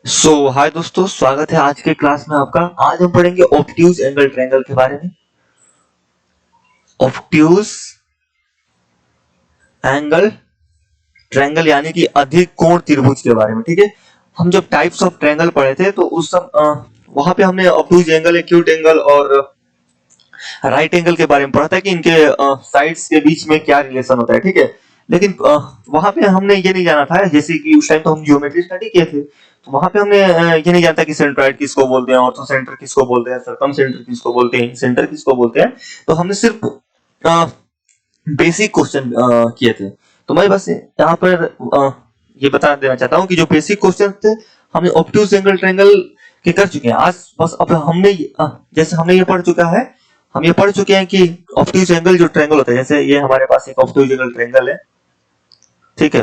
हाय दोस्तों, स्वागत है आज के क्लास में आपका। आज हम पढ़ेंगे ऑब्ट्यूज एंगल ट्रायंगल के बारे में। ऑब्ट्यूज एंगल ट्रायंगल यानी कि अधिक कोण त्रिभुज के बारे में। ठीक है, हम जब टाइप्स ऑफ ट्रायंगल पढ़े थे तो उस सब वहां पे हमने ऑब्ट्यूज एंगल, एक्यूट एंगल और राइट एंगल के बारे में पढ़ा था कि इनके साइड्स के बीच में क्या रिलेशन होता है। ठीक है, लेकिन वहां पे हमने ये नहीं जाना था, जैसे कि उस टाइम तो हम ज्योमेट्री स्टडी किए थे, तो वहां पे हमने ये नहीं जानता कि सेंट्रॉइड किसको बोलते हैं, ऑर्थो सेंटर किसको बोलते हैं, सर्कम सेंटर किसको बोलते हैं, सेंटर किसको बोलते हैं। तो हमने सिर्फ बेसिक क्वेश्चन किए थे। तो मैं बस यहाँ पर ये बता देना चाहता हूँ कि जो बेसिक क्वेश्चन थे हमने ऑब्ट्यूज एंगल ट्रायंगल के कर चुके हैं। आज बस अब हमने जैसे हमने ये पढ़ चुका है, हम ये पढ़ चुके हैं कि ऑब्ट्यूज एंगल जो ट्रायंगल होता है, जैसे ये हमारे पास एक ऑब्ट्यूज एंगल ट्रायंगल है। ठीक है,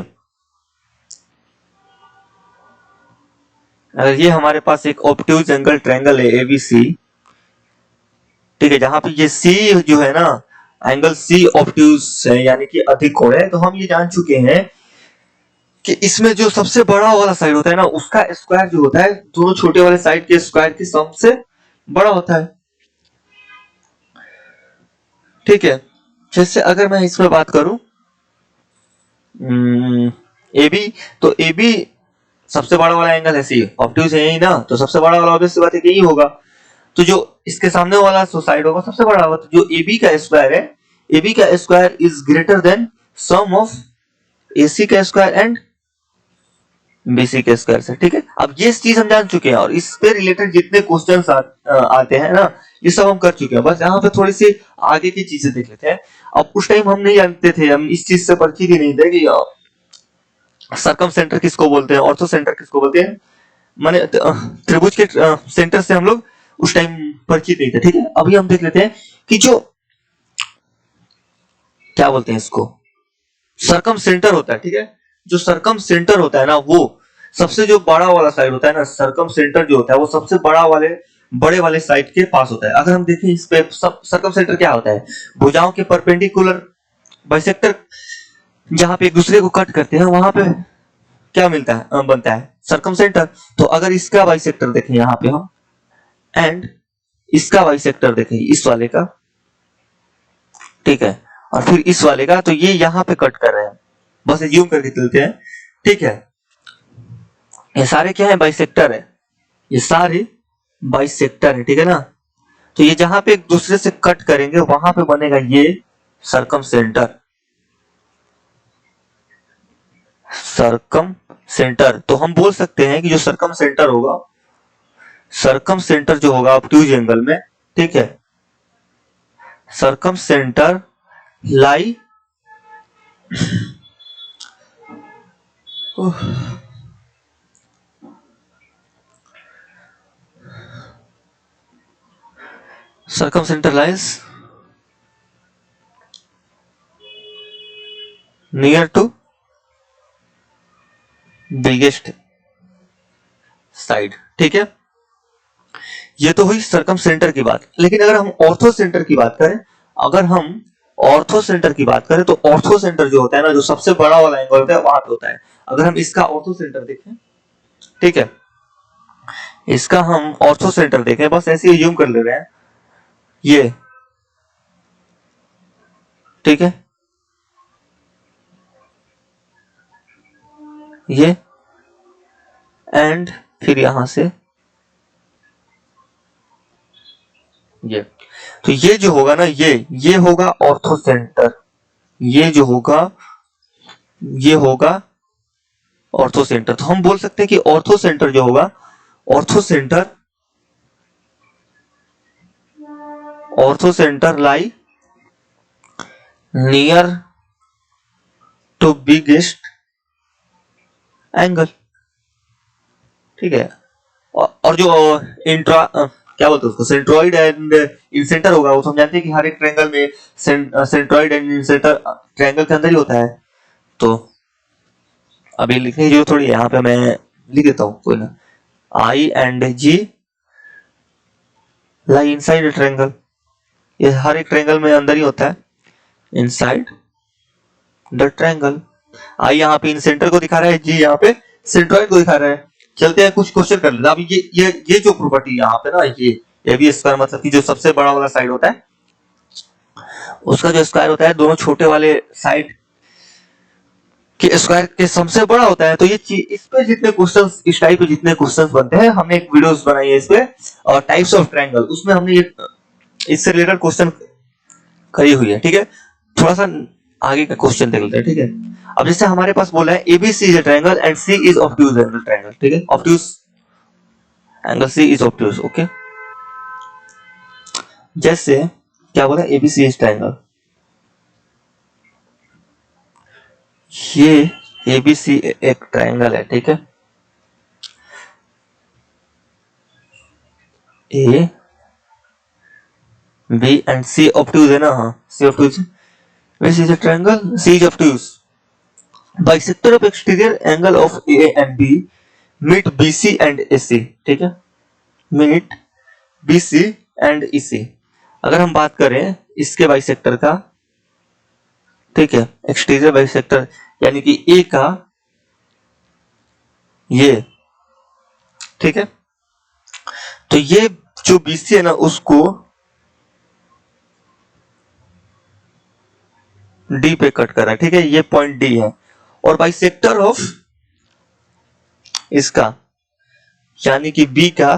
अगर ये हमारे पास एक ऑब्ट्यूज एंगल ट्रायंगल है एबीसी, ठीक है, जहां पे ये सी जो है ना, एंगल सी ऑब्ट्यूज है यानी कि अधिक कोण है, तो हम ये जान चुके हैं कि इसमें जो सबसे बड़ा वाला साइड होता है ना, उसका स्क्वायर जो होता है दोनों छोटे वाले साइड के स्क्वायर की सम से बड़ा होता है। ठीक है, जैसे अगर मैं इसमें बात करूं AB, तो AB सबसे बड़ा वाला एंगल है सी, ऑब्ट्यूज है यही ना, तो सबसे बड़ा वाला ऑब्वियस बात है कि यही होगा। तो जो इसके सामने वाला साइड होगा सबसे बड़ा होगा, तो जो AB का स्क्वायर है, AB का square is greater than sum of AC का स्क्वायर एंड BC के स्क्वायर से। ठीक है, अब ये चीज हम जान चुके हैं और इस पे रिलेटेड जितने क्वेश्चंस आते हैं ना, ये सब हम कर चुके हैं। बस यहाँ पे थोड़ी सी आगे की चीजें देख लेते हैं। अब उस टाइम हम नहीं जानते थे, हम इस चीज से परिचित ही नहीं थे कि सर्कम सेंटर किसको बोलते हैं, ऑर्थो सेंटर किसको बोलते हैं, माने त्रिभुज के सेंटर से हम लोग उस टाइम परिचित नहीं थे। ठीक है, अभी हम देख लेते हैं कि जो क्या बोलते हैं इसको, सर्कम सेंटर होता है। ठीक है, जो सर्कम सेंटर होता है ना, वो सबसे जो बड़ा वाला साइड होता है ना, सर्कम सेंटर जो होता है वो सबसे बड़े वाले साइड के पास होता है। अगर हम देखें इस पे सर्कम सेंटर क्या होता है, भुजाओं के परपेंडिकुलर बाइसेक्टर जहां पे एक दूसरे को कट करते हैं, वहां पे क्या मिलता है, बनता है सर्कम सेंटर। तो अगर इसका बाइसेक्टर देखें यहाँ पे हम, एंड इसका बाइसेक्टर देखें इस वाले का, ठीक है, और फिर इस वाले का, तो ये यहाँ पे कट कर रहे हैं, बस यूं करके चलते हैं। ठीक है, ये सारे क्या है, बाइसेक्टर है, ये सारे बाइसेक्टर है। ठीक है ना, तो ये जहां पे एक दूसरे से कट करेंगे वहां पे बनेगा ये सर्कम सेंटर। सर्कम सेंटर, तो हम बोल सकते हैं कि जो सर्कम सेंटर होगा, सर्कम सेंटर जो होगा ऑब्ट्यूज एंगल में, ठीक है, circumcentre lie circumcentre lies near to biggest side. ठीक है, ये तो हुई सर्कम सेंटर की बात। लेकिन अगर हम ऑर्थो सेंटर की बात करें, अगर हम ऑर्थो सेंटर की बात करें, तो ऑर्थो सेंटर जो होता है ना, जो सबसे बड़ा वाला एंगल होता है वहां पे होता है। अगर हम इसका ऑर्थो सेंटर देखें, ठीक है, इसका हम ऑर्थो सेंटर देखें, बस ऐसे ही जूम कर ले रहे हैं, ये, ठीक है, ये, एंड फिर यहां से ये, तो ये जो होगा ना, ये होगा ऑर्थो सेंटर, ये जो होगा ये होगा ऑर्थो सेंटर। तो हम बोल सकते हैं कि ऑर्थो सेंटर जो होगा, orthocentre lie near to biggest angle. ठीक है, और जो इंट्रा क्या बोलते हैं उसको, सेंट्रॉइड एंड इंसेंटर होगा, वो हम जानते हैं कि हर एक ट्रायंगल में सेंट्रॉइड एंड इंसेंटर ट्रायंगल के अंदर ही होता है। तो अभी लिखने की जरूरत थोड़ी है, यहाँ पे मैं लिख देता हूँ, कोई ना, I and G lie inside triangle, ये हर एक ट्रायंगल में अंदर ही होता है, इनसाइड द ट्रायंगल। आई यहाँ पे इन सेंटर को दिखा रहा है, जी यहाँ पे सेंट्रॉइड को दिखा रहा है। चलते हैं कुछ क्वेश्चन कर लेते हैं। अब ये जो प्रॉपर्टी यहाँ पे ना, ये भी स्क्वायर मतलब कि जो सबसे बड़ा वाला साइड होता है उसका जो स्क्वायर होता है दोनों छोटे वाले साइड के स्क्वायर के सबसे बड़ा होता है। तो ये इस पे जितने क्वेश्चंस, इस टाइप के जितने क्वेश्चंस बनते हैं, हमने एक वीडियोस बनाई है इस पे, और टाइप्स ऑफ ट्रायंगल, उसमें हमने ये इससे रिलेटेड क्वेश्चन करी हुई है। ठीक है, थोड़ा सा आगे का क्वेश्चन देख लेते हैं। ठीक है, अब जैसे हमारे पास बोला है A B C is a triangle and C is obtuse angle triangle. ठीक है, obtuse angle C is obtuse. Okay, जैसे क्या बोला, एबीसी इज ट्रायंगल, ये एबीसी एक ट्रायंगल है। ठीक है, A B and C obtuse है ना, हाँ C obtuse, which is a triangle C is obtuse. Bisector of exterior angle of A and B meet BC and AC. ठीक है, meet BC and EC। अगर हम बात करें इसके बाइसेक्टर का, ठीक है, एक्सटीरियर बाइसेक्टर यानी कि A का ये, ठीक है, तो ये जो BC है ना उसको D पे कट कर रहा है। ठीक है, ये पॉइंट D है, और बाइसेक्टर ऑफ इसका यानी कि B का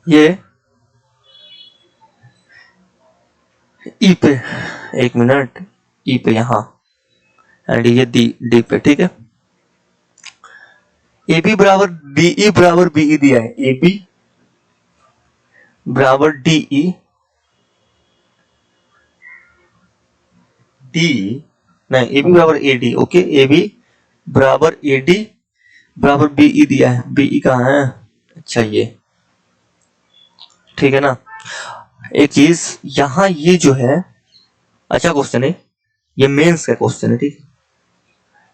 ये E पे, एक मिनट, E पे यहां, एंड ये D पे। ठीक है, AB बराबर DE बराबर BE दिया है, AB बराबर DE, नहीं AB बराबर AD। ओके, AB बराबर AD बराबर BE दिया है, BE कहाँ है, अच्छा ये, ठीक है ना। एक चीज यहां ये जो है, अच्छा क्वेश्चन है, ये मेंस का क्वेश्चन है। ठीक,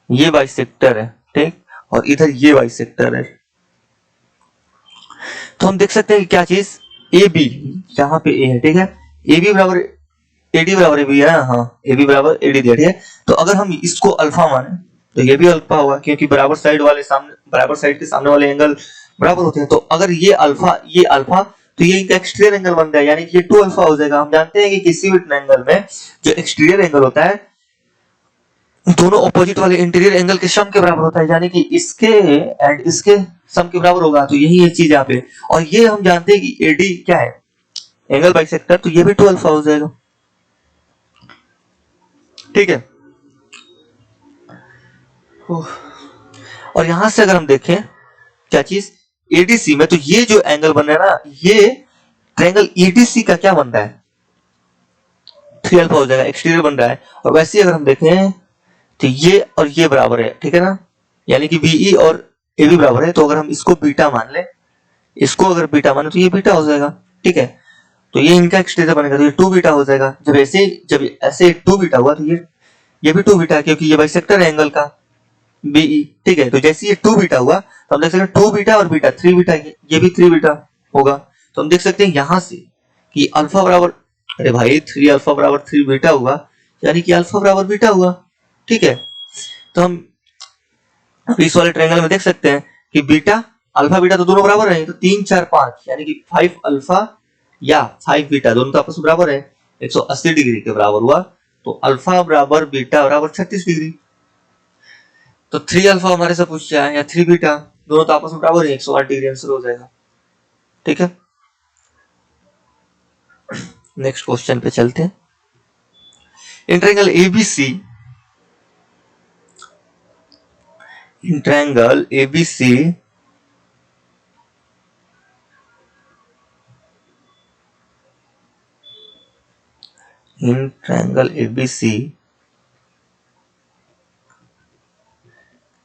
ये बाइसेक्टर है, ठीक, और इधर ये बाइसेक्टर है। तो हम देख सकते हैं कि क्या चीज, ए बी, यहाँ पे ए है, ठीक है, ए बी बराबर एडी बराबर ए बी है, हाँ ए बी बराबर एडी दिया। ठीक है, तो अगर हम इसको अल्फा माने तो ये भी अल्फा होगा, क्योंकि बराबर साइड वाले सामने, बराबर साइड के सामने वाले एंगल बराबर होते हैं। तो अगर ये अल्फा तो ये इनका एक्सटीरियर एंगल बन गया, यानी कि ये 2 अल्फा हो जाएगा। हम जानते हैं कि किसी भी ट्रायंगल में जो एक्सटीरियर एंगल होता है दोनों ऑपोजिट वाले इंटीरियर एंगल के सम के बराबर होता है, यानी कि इसके एंड इसके सम के बराबर होगा। तो यही है चीज यहाँ पे, और ये हम जानते हैं कि एडी क्या है, एंगल बाइसेक्टर, तो ये भी 2 अल्फा हो जाएगा। ठीक है, और यहां से अगर हम देखें क्या चीज, एडीसी में, तो ये जो एंगल बन रहा है ना, ये ट्रायंगल ईडीसी का क्या बन रहा है, 3 अल्फा हो जाएगा, एक्सटीरियर बन रहा है। और वैसे अगर हम देखें तो ये और ये बराबर है, ठीक है ना, यानी कि बीई और एबी बराबर है। तो अगर हम इसको बीटा मान ले, इसको अगर बीटा माने तो ये बीटा हो जाएगा। ठीक है, तो ये इनका एक्सटीरियर बनेगा, तो ये 2 बीटा हो जाएगा। जब ऐसे 2 बीटा हुआ तो ये भी 2 बीटा, क्योंकि ये बाइसेक्टर है एंगल का बीई। ठीक है, तो जैसे ये 2 बीटा हुआ तो हम देख सकते हैं 2 बीटा और बीटा 3 बीटा, ये भी 3 बीटा होगा। तो हम देख सकते हैं यहां से कि अल्फा बराबर, अरे भाई 3 अल्फा बराबर 3 बीटा हुआ, यानी कि अल्फा बराबर बीटा हुआ। ठीक है, तो हम इस वाले ट्रायंगल में देख सकते हैं कि बीटा अल्फा बीटा तो दोनों बराबर है, तो 3 4 5 यानी कि 5 अल्फा या 5 बीटा दोनों तो आपस में बराबर है, 180 डिग्री के बराबर हुआ। तो अल्फा बराबर बीटा बराबर 36 डिग्री। तो 3 अल्फा हमारे से पूछ जाए या 3 बीटा, दोनों तो आपस में बराबर है, 108 डिग्री आंसर हो जाएगा। ठीक है, नेक्स्ट क्वेश्चन पे चलते हैं। In triangle ABC, in triangle ABC in triangle ABC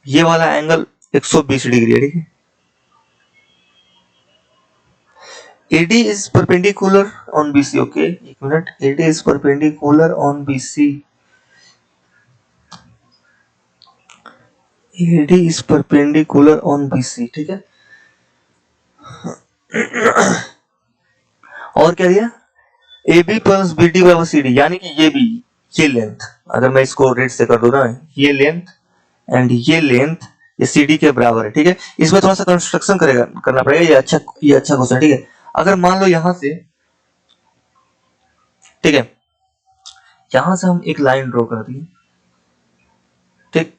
ये वाला एंगल 120 डिग्री है। ठीक है, AD is perpendicular on BC. Okay, एक minute, AD is perpendicular on BC. AD is perpendicular on BC. ठीक है, और क्या दिया, AB प्लस BD बराबर CD, यानी कि ये भी, ये लेंथ अगर मैं इसको रेड से कर दूं ना, ये लेंथ एंड ये लेंथ ये CD के बराबर है, ठीक है। इसमें थोड़ा सा कंस्ट्रक्शन करना पड़ेगा। ये अच्छा क्वेश्चन, ठीक है। अगर मान लो यहां से, ठीक है, यहां से हम एक लाइन ड्रॉ कर दिए, ठीक।